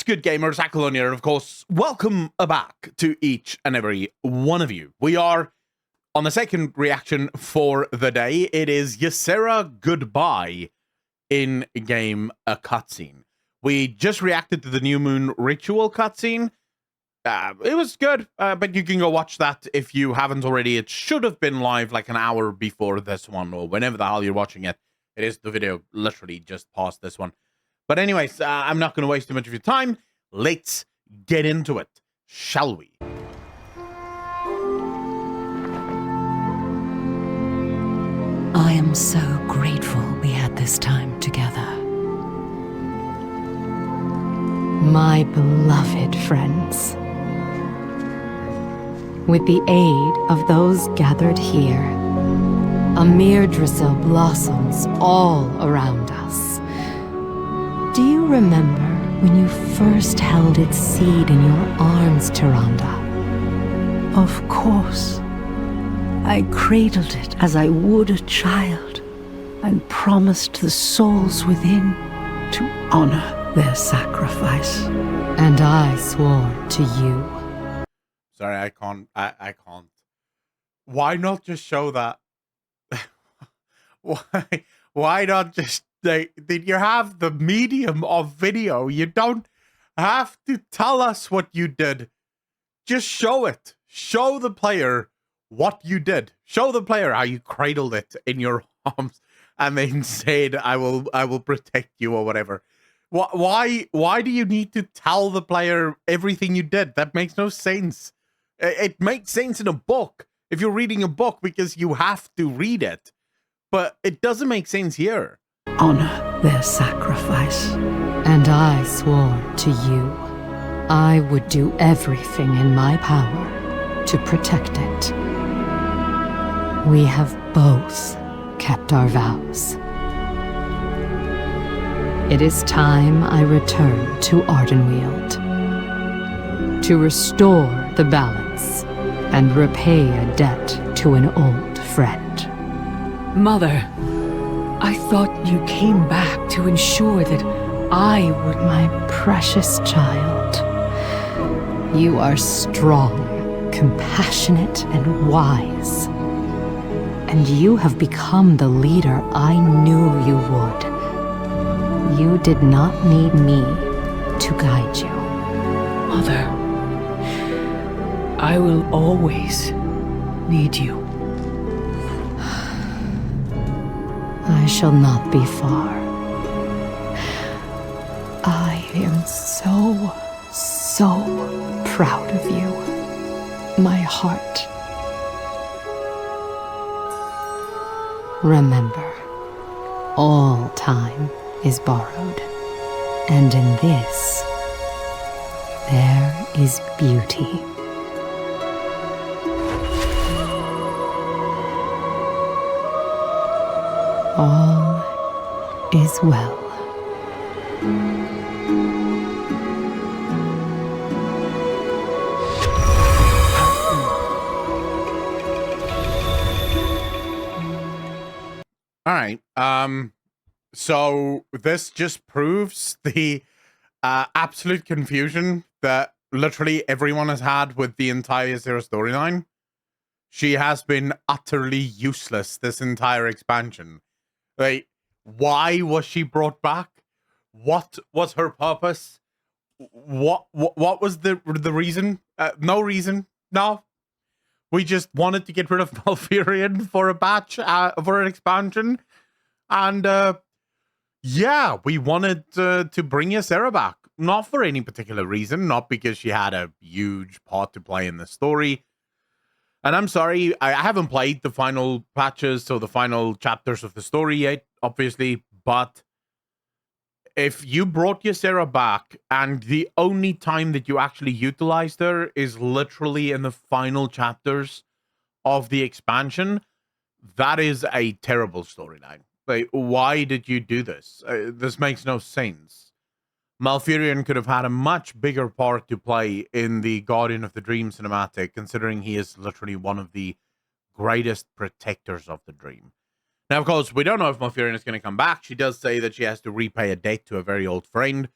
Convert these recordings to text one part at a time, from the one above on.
good, gamers? Aquilon here, and of course, welcome back to each and every one of you. We are on the second reaction for the day. It is Ysera Goodbye in-game a cutscene. We just reacted to the New Moon Ritual cutscene. It was good, but you can go watch that if you haven't already. It should have been live like an hour before this one, or whenever the hell you're watching it. It is the video literally just past this one. But anyways, I'm not going to waste too much of your time. Let's get into it, shall we? I am so grateful we had this time together. My beloved friends. With the aid of those gathered here, Amir Drasil blossoms all around us. Do you remember when you first held its seed in your arms, Tyrande? Of course. I cradled it as I would a child, and promised the souls within to honor their sacrifice. And I swore to you. Sorry, I can't. Why not just show that? Why not just... Did you have the medium of video? You don't have to tell us what you did. Just show it. Show the player what you did. Show the player how you cradled it in your arms and then said, I will protect you or whatever. Why do you need to tell the player everything you did? That makes no sense. It makes sense in a book, if you're reading a book, because you have to read it. But it doesn't make sense here. Honor their sacrifice. And I swore to you, I would do everything in my power to protect it. We have both kept our vows. It is time I return to Ardenweald, to restore the balance and repay a debt to an old friend. Mother, I thought you came back to ensure that I would... My precious child, you are strong, compassionate, and wise. And you have become the leader I knew you would. You did not need me to guide you. Mother, I will always need you. I shall not be far. I am so proud of you, my heart. Remember, all time is borrowed, and in this, there is beauty. All is well. All right. So this just proves the absolute confusion that literally everyone has had with the entire Zero storyline. She has been utterly useless this entire expansion. Like, why was she brought back? What was her purpose? What was the reason? No reason. No. We just wanted to get rid of Malfurion for a batch, for an expansion. And, yeah, we wanted to bring Ysera back. Not for any particular reason. Not because she had a huge part to play in the story. And I'm sorry, I haven't played the final patches or the final chapters of the story yet, obviously. But if you brought Ysera back and the only time that you actually utilized her is literally in the final chapters of the expansion, that is a terrible storyline. Like, why did you do this? This makes no sense. Malfurion could have had a much bigger part to play in the Guardian of the Dream cinematic, considering he is literally one of the greatest protectors of the dream. Now, of course, we don't know if Malfurion is going to come back. She does say that she has to repay a debt to a very old friend.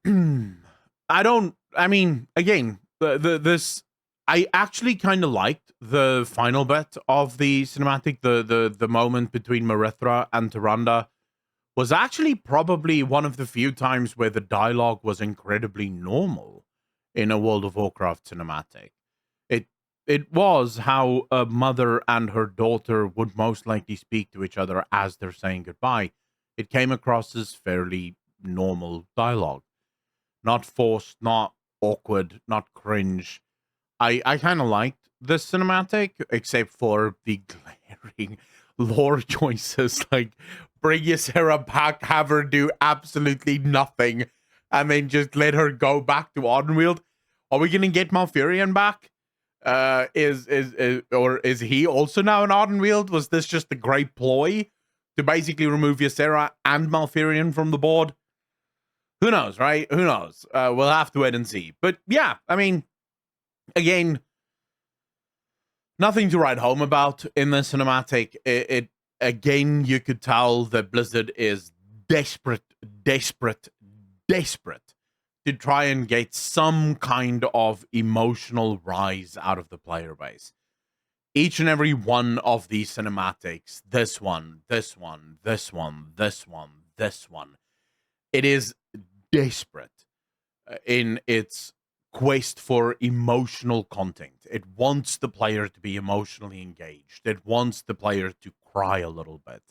I mean, again, this I actually kind of liked the final bit of the cinematic, the moment between Marithra and Tyrande was actually probably one of the few times where the dialogue was incredibly normal in a World of Warcraft cinematic. It it was how a mother and her daughter would most likely speak to each other as they're saying goodbye. It came across as fairly normal dialogue, not forced, not awkward, not cringe. I kind of liked the cinematic, except for the glaring lore choices, like bring Ysera back, have her do absolutely nothing, and then just let her go back to Ardenweald. Are we gonna get Malfurion back? Or is he also now in Ardenweald? Was this just a great ploy to basically remove Ysera and Malfurion from the board? Who knows, right? Who knows? We'll have to wait and see. But yeah, I mean, again, nothing to write home about in the cinematic. It again, you could tell that Blizzard is desperate to try and get some kind of emotional rise out of the player base. Each and every one of these cinematics, this one, it is desperate in its quest for emotional content. It wants the player to be emotionally engaged. It wants the player to cry a little bit,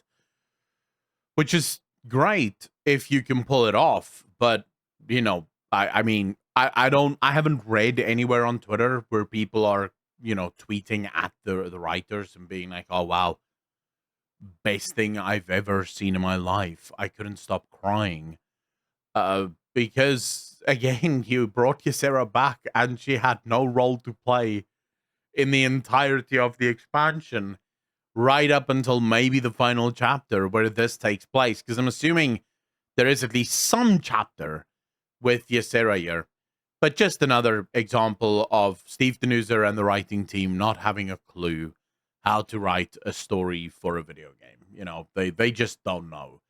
which is great if you can pull it off. But you know, I mean, I haven't read anywhere on Twitter where people are, you know, tweeting at the writers and being like, "Oh wow, best thing I've ever seen in my life. I couldn't stop crying." Because again, you brought Ysera back and she had no role to play in the entirety of the expansion, right up until maybe the final chapter where this takes place. Because I'm assuming there is at least some chapter with Ysera here. But just another example of Steve Denuser and the writing team not having a clue how to write a story for a video game. You know, they just don't know.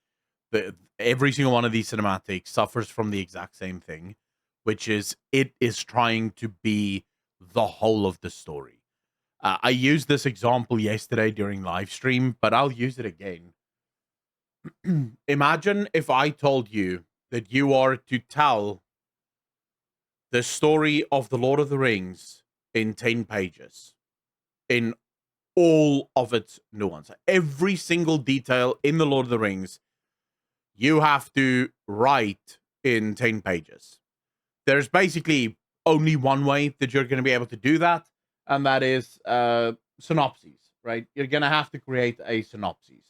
Every single one of these cinematics suffers from the exact same thing, which is it is trying to be the whole of the story. I used this example yesterday during live stream, but I'll use it again. Imagine if I told you that you are to tell the story of the Lord of the Rings in 10 pages, in all of its nuance, every single detail in the Lord of the Rings, you have to write in 10 pages. There's basically only one way that you're going to be able to do that, and that is synopses, right? You're going to have to create a synopsis.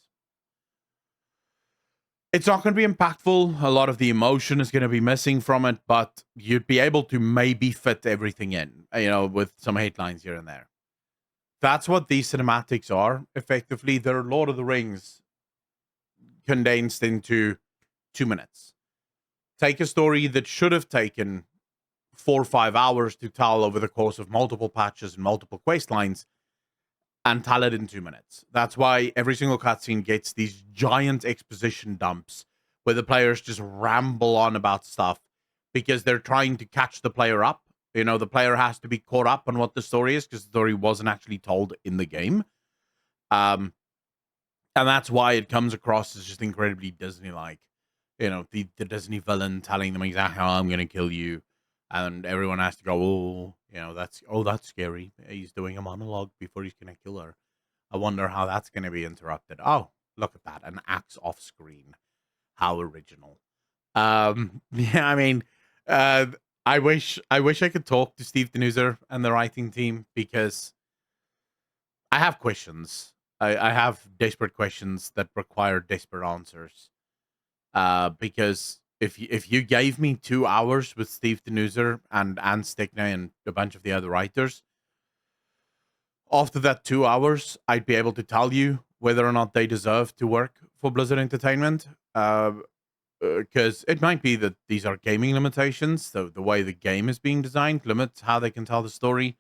It's not going to be impactful. A lot of the emotion is going to be missing from it, but you'd be able to maybe fit everything in, you know, with some headlines here and there. That's what these cinematics are, effectively. They're Lord of the Rings condensed into 2 minutes. Take a story that should have taken 4 or 5 hours to tell over the course of multiple patches and multiple quest lines, and tell it in 2 minutes. That's why every single cutscene gets these giant exposition dumps where the players just ramble on about stuff because they're trying to catch the player up. You know, the player has to be caught up on what the story is because the story wasn't actually told in the game. And that's why it comes across as just incredibly Disney-like. You know, the Disney villain telling them exactly how I'm going to kill you. And everyone has to go, oh, you know, that's scary. He's doing a monologue before he's going to kill her. I wonder how that's going to be interrupted. Oh, look at that. An axe off screen. How original. Yeah, I mean, I wish I could talk to Steve Denuser and the writing team because I have questions. I have desperate questions that require desperate answers. Because if you gave me 2 hours with Steve Denuser and Anne Stickney and a bunch of the other writers, after that 2 hours, I'd be able to tell you whether or not they deserve to work for Blizzard Entertainment. Because it might be that these are gaming limitations, so the way the game is being designed limits how they can tell the story.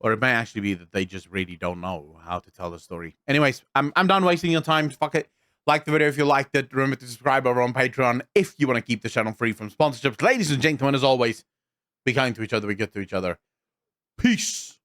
Or it may actually be that they just really don't know how to tell the story. Anyways, I'm done wasting your time. Fuck it. Like the video if you liked it. Remember to subscribe over on Patreon if you want to keep the channel free from sponsorships. Ladies and gentlemen, as always, be kind to each other, be good to each other. Peace.